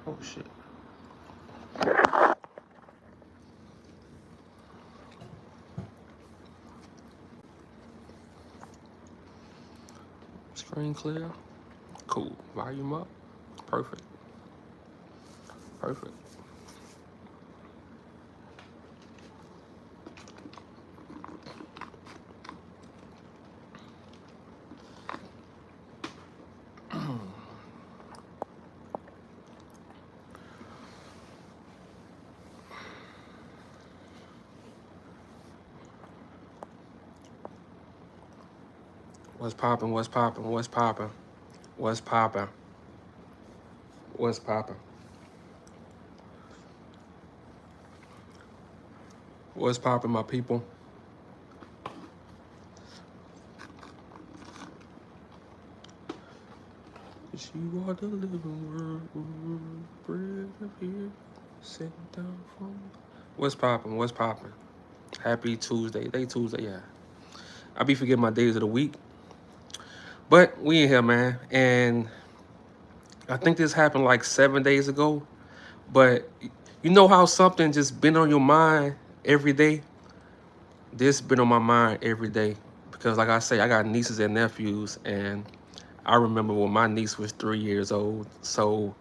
Oh shit. Screen clear. Cool. Volume up. Perfect. Perfect. What's poppin'? What's poppin'? What's poppin'? What's poppin'? What's poppin'? What's poppin', my people? Cause you are the living word, bread of here, sent down from. What's poppin'? What's poppin'? Happy Tuesday. Day Tuesday, yeah. I be forgetting my days of the week. But we in here, man. And I think this happened like 7 days ago. But you know how something just been on your mind every day? This been on my mind every day. Because like I say, I got nieces and nephews, and I remember when my niece was 3 years old. So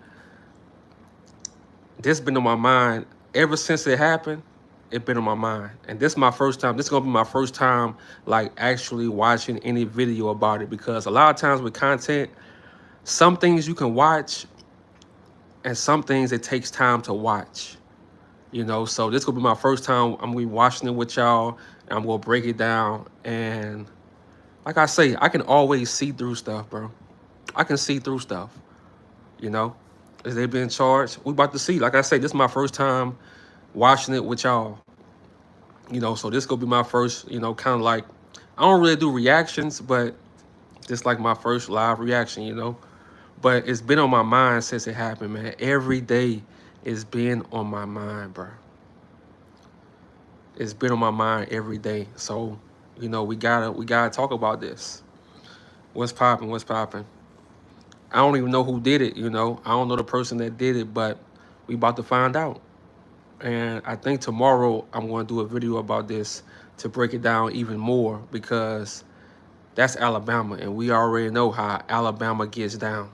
this been on my mind ever since it happened. It been on my mind, and this is my first time. This is gonna be my first time, like actually watching any video about it. Because a lot of times with content, some things you can watch, and some things it takes time to watch. You know, so this gonna be my first time. I'm gonna be watching it with y'all, and I'm gonna break it down. And like I say, I can always see through stuff, bro. I can see through stuff. You know, as they been charged, we about to see. Like I say, this is my first time watching it with y'all. You know, so this gonna be my first, you know, kind of like, I don't really do reactions, but this like my first live reaction, you know. But it's been on my mind since it happened, man. Every day it's been on my mind, bro. It's been on my mind every day. So, you know, we gotta talk about this. What's popping? What's popping? I don't even know who did it, you know. I don't know the person that did it, but we about to find out. And I think tomorrow I'm going to do a video about this to break it down even more, because that's Alabama, and we already know how Alabama gets down.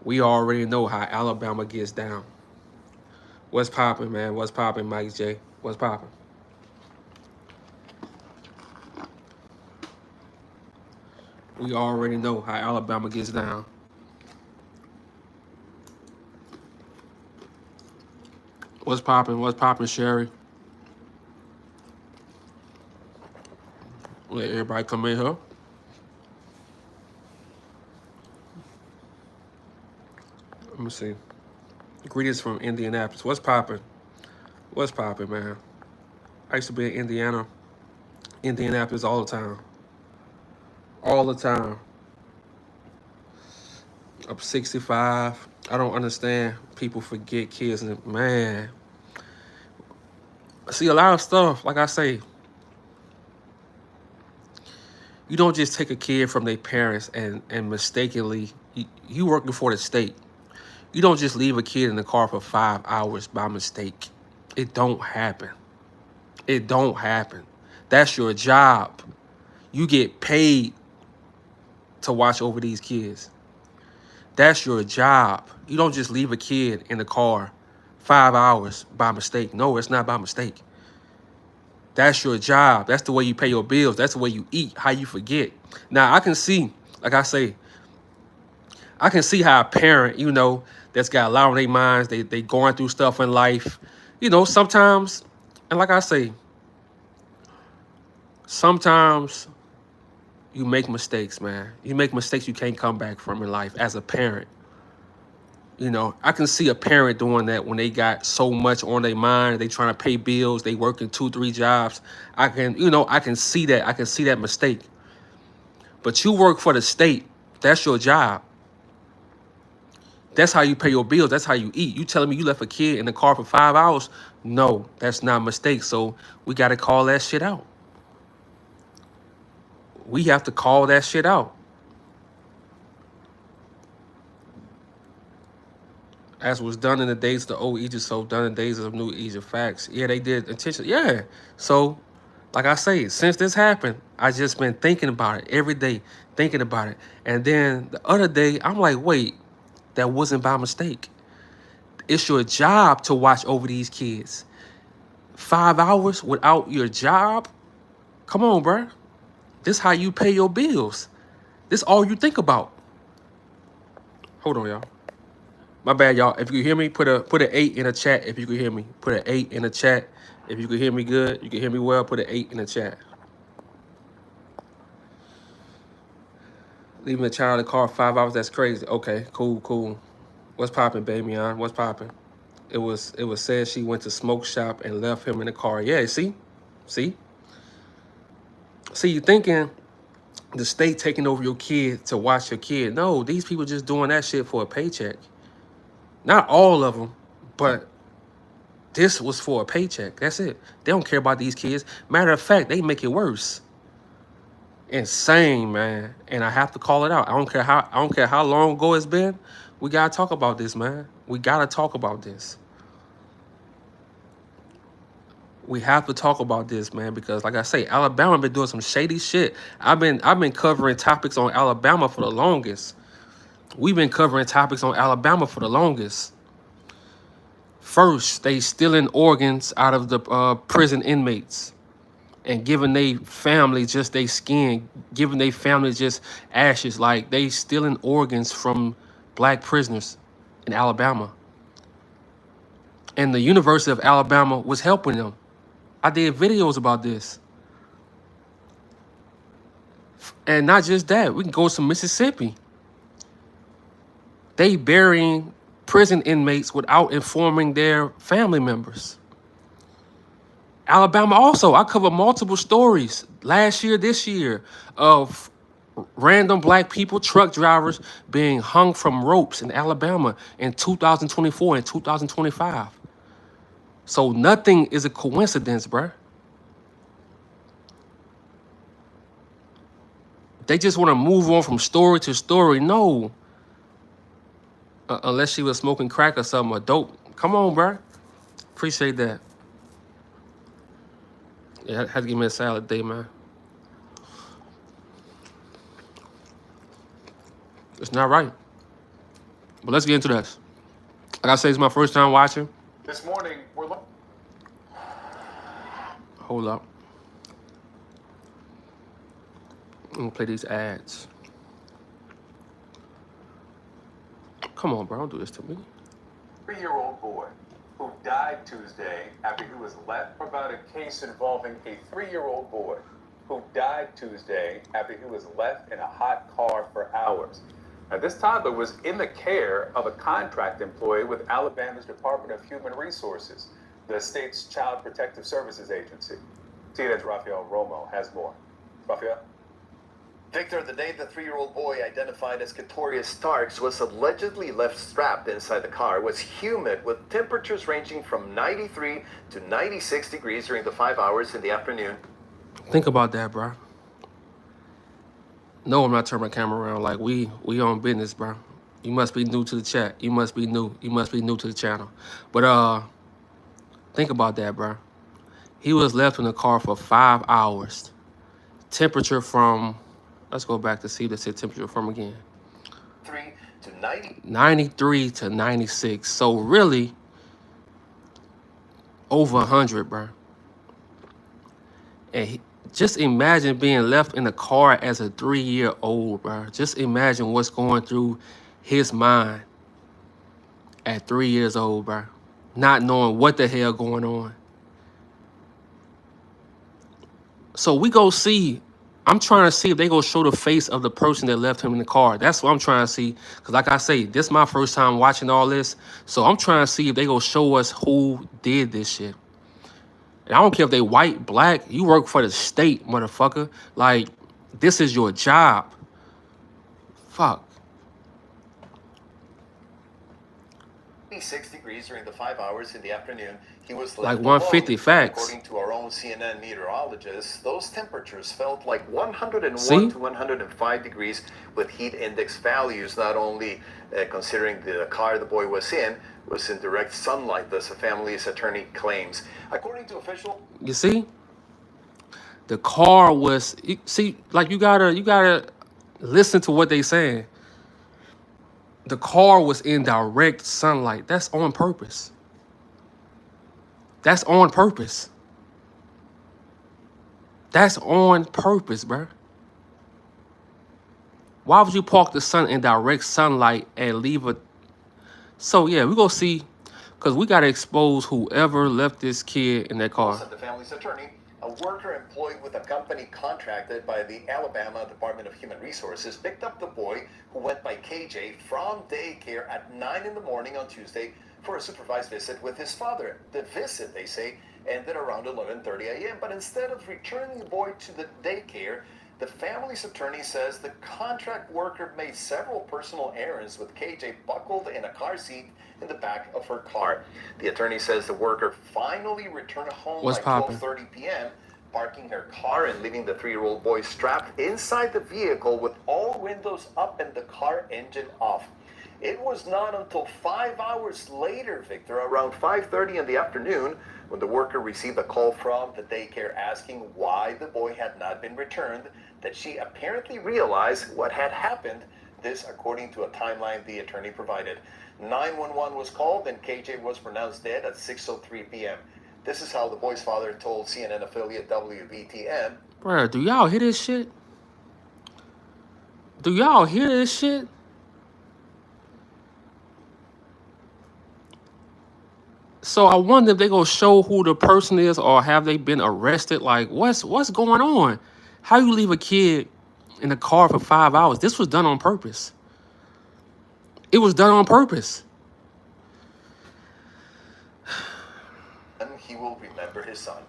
We already know how Alabama gets down. What's popping, man? What's popping, Mike J? What's popping? We already know how Alabama gets down. What's popping? What's popping, Sherry? Let everybody come in here. Let me see. Greetings from Indianapolis. What's popping? What's popping, man? I used to be in Indianapolis all the time. All the time. I'm 65. I don't understand. People forget kids, and man, see a lot of stuff. Like I say, you don't just take a kid from their parents and mistakenly you working for the state. You don't just leave a kid in the car for 5 hours by mistake. It don't happen. It don't happen. That's your job. You get paid to watch over these kids. That's your job. You don't just leave a kid in the car 5 hours by mistake. No, it's not by mistake. That's your job. That's the way you pay your bills. That's the way you eat. How you forget. Now, I can see, like I say, I can see how a parent, you know, that's got a lot on their minds. They going through stuff in life. You know, sometimes, and like I say, sometimes you make mistakes, man. You make mistakes you can't come back from in life as a parent. You know, I can see a parent doing that when they got so much on their mind. They trying to pay bills. They working 2, 3 jobs. I can, you know, I can see that. I can see that mistake. But you work for the state. That's your job. That's how you pay your bills. That's how you eat. You telling me you left a kid in the car for 5 hours? No, that's not a mistake. So we got to call that shit out. We have to call that shit out. as was done in the days of the old Egypt, so done in the days of new Egypt. Facts. Yeah, they did intention. Yeah. So, like I say, since this happened, I just been thinking about it every day, thinking about it. And then the other day, I'm like, wait, that wasn't by mistake. It's your job to watch over these kids. 5 hours without your job? Come on, bruh. This how you pay your bills. This all you think about. Hold on, y'all. My bad, y'all. If you can hear me, put an 8 in the chat if you can hear me. Put an 8 in the chat. If you can hear me good, you can hear me well, put an 8 in the chat. Leaving the child in the car 5 hours, that's crazy. Okay, cool, cool. What's popping, baby? What's popping? It was said she went to smoke shop and left him in the car. Yeah, see? See, you thinking the state taking over your kid to watch your kid. No, these people just doing that shit for a paycheck. Not all of them, but this was for a paycheck. That's it. They don't care about these kids. Matter of fact, they make it worse. Insane, man. And I have to call it out. I don't care how long ago it's been. We gotta talk about this, man. We gotta talk about this. We have to talk about this, man, because like I say, Alabama been doing some shady shit. I've been covering topics on Alabama for the longest. We've been covering topics on Alabama for the longest. First, they stealing organs out of the prison inmates and giving their family just their skin, giving their family just ashes. Like they stealing organs from black prisoners in Alabama. And the University of Alabama was helping them. I did videos about this. And not just that, we can go to Mississippi. They burying prison inmates without informing their family members. Alabama also, I covered multiple stories last year, this year, of random black people, truck drivers, being hung from ropes in Alabama in 2024 and 2025. So nothing is a coincidence, bruh. They just want to move on from story to story. No. Unless she was smoking crack or something, or dope. Come on, bruh. Appreciate that. Yeah, I had to give me a salad day, man. It's not right. But let's get into this. Like I say, it's my first time watching. This morning, we're looking. Hold up. I'm gonna play these ads. Come on, bro. Don't do this to me. 3-year-old boy who died Tuesday after he was left about a case involving a 3-year-old boy who died Tuesday after he was left in a hot car for hours. Now, this toddler was in the care of a contract employee with Alabama's Department of Human Resources, the state's Child Protective Services Agency. TNN's Rafael Romo has more. Rafael? Victor, the day the 3-year-old boy identified as Katorius Starks was allegedly left strapped inside the car was humid with temperatures ranging from 93 to 96 degrees during the 5 hours in the afternoon. Think about that, bro. No, I'm not turning my camera around. Like, we on business, bro. You must be new to the chat. You must be new. You must be new to the channel. But think about that, bro. He was left in the car for 5 hours. Temperature from, let's go back to see the temperature from again. 3 to 90. 93 to 96. So really, over 100, bro. And just imagine being left in a car as a 3-year-old, bro. Just imagine what's going through his mind at 3 years old, bro. Not knowing what the hell going on. So we go see, I'm trying to see if they go show the face of the person that left him in the car. That's what I'm trying to see. Because like I say, this is my first time watching all this. So I'm trying to see if they go show us who did this shit. And I don't care if they white, black. You work for the state, motherfucker. Like, this is your job. Fuck. 96 degrees during the 5 hours in the afternoon. He was Like left 150 alone. facts. According to our own CNN meteorologists, those temperatures felt like 101 See? to 105 degrees with heat index values, not only considering the car the boy was in direct sunlight, as the family's attorney claims. According to official... You see? The car was, see, like you gotta listen to what they saying. The car was in direct sunlight. That's on purpose. That's on purpose. That's on purpose, bro. Why would you park the sun in direct sunlight and leave it? So yeah, we gonna see, cause we gotta expose whoever left this kid in that car. The family's attorney, a worker employed with a company contracted by the Alabama Department of Human Resources, picked up the boy who went by KJ from daycare at 9 in the morning on Tuesday for a supervised visit with his father. The visit, they say, ended around 11:30 a.m. But instead of returning the boy to the daycare, the family's attorney says the contract worker made several personal errands with KJ buckled in a car seat in the back of her car. The attorney says the worker finally returned home by 12:30 p.m., parking her car and leaving the 3-year-old boy strapped inside the vehicle with all windows up and the car engine off. It was not until 5 hours later, Victor, around 5:30 in the afternoon, when the worker received a call from the daycare asking why the boy had not been returned, that she apparently realized what had happened. This, according to a timeline the attorney provided. 911 was called and KJ was pronounced dead at 6:03 p.m. This is how the boy's father told CNN affiliate WBTN. Bro, do y'all hear this shit? Do y'all hear this shit? So I wonder if they gonna show who the person is, or have they been arrested? Like, what's going on? How you leave a kid in a car for 5 hours? This was done on purpose. It was done on purpose. And he will remember his son.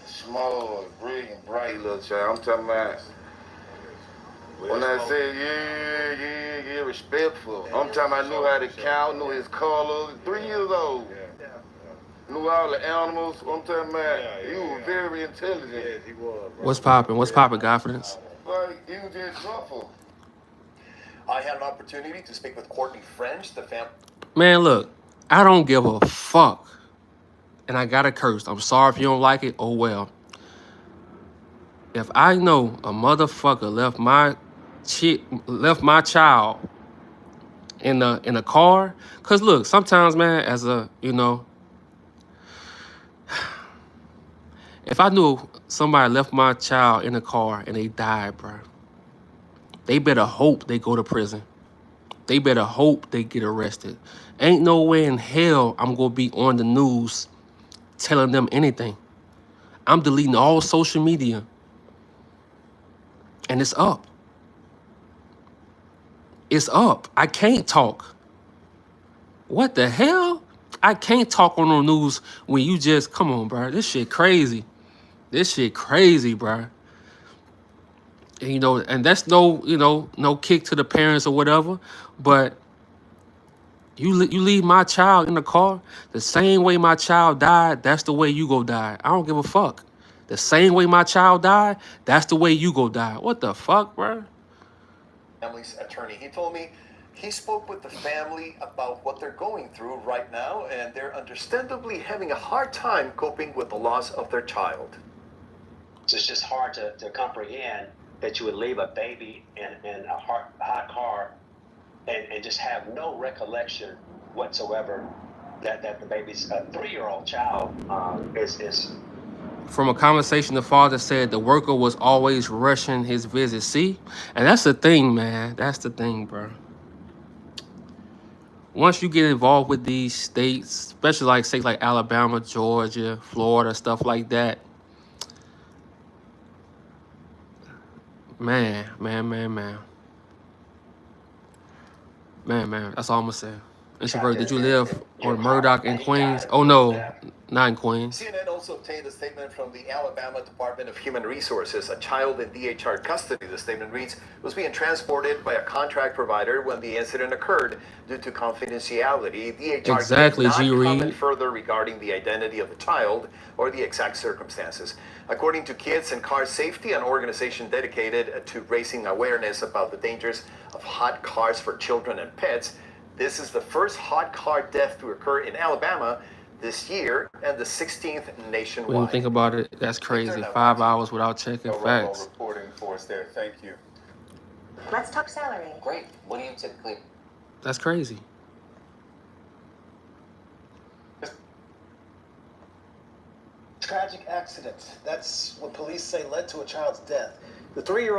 Small, brilliant, bright little child. I'm talking about. When I say yeah, respectful. I'm talking about knew how to count, knew his colors. 3 years old. Knew all the animals. I'm talking about. He was very intelligent. Yes, he was. What's popping? What's popping, Godfidence? Like, he was just truthful. I had an opportunity to speak with Courtney French, the family. Man, look, I don't give a fuck. And I gotta curse. I'm sorry if you don't like it. Oh well. If I know a motherfucker left my child in a car, cause look, sometimes, man, as a, you know, if I knew somebody left my child in a car and they died, bro, they better hope they go to prison. They better hope they get arrested. Ain't no way in hell I'm gonna be on the news telling them anything. I'm deleting all social media. And it's up. It's up. I can't talk. What the hell? I can't talk on the news when you just, come on, bro. This shit crazy. This shit crazy, bro. And, you know, and that's no, you know, no kick to the parents or whatever. But you leave my child in the car, the same way my child died, that's the way you go die. I don't give a fuck. The same way my child died, that's the way you go die. What the fuck, bro? Family's attorney. He told me he spoke with the family about what they're going through right now, and they're understandably having a hard time coping with the loss of their child. It's just hard to comprehend that you would leave a baby in a hot car and just have no recollection whatsoever that the baby's a 3-year-old child is. From a conversation, the father said the worker was always rushing his visit. See? And that's the thing, man. That's the thing, bro. Once you get involved with these states, especially like states like Alabama, Georgia, Florida, stuff like that, man, that's all I'm gonna say. Introvert, did you live on Murdoch in Queens? Oh no, not in Queens. CNN also obtained a statement from the Alabama Department of Human Resources. A child in DHR custody, the statement reads, was being transported by a contract provider when the incident occurred. Due to confidentiality, DHR Exactly, did not G. comment Reed. further regarding the identity of the child or the exact circumstances. According to Kids and Car Safety, an organization dedicated to raising awareness about the dangers of hot cars for children and pets, this is the first hot car death to occur in Alabama this year and the 16th nationwide. When you think about it, that's crazy. 5 hours without checking No Rumble facts. reporting for us there. Thank you. Let's talk salary. Great. What do you typically? That's crazy. Tragic accident. That's what police say led to a child's death. The 3-year-old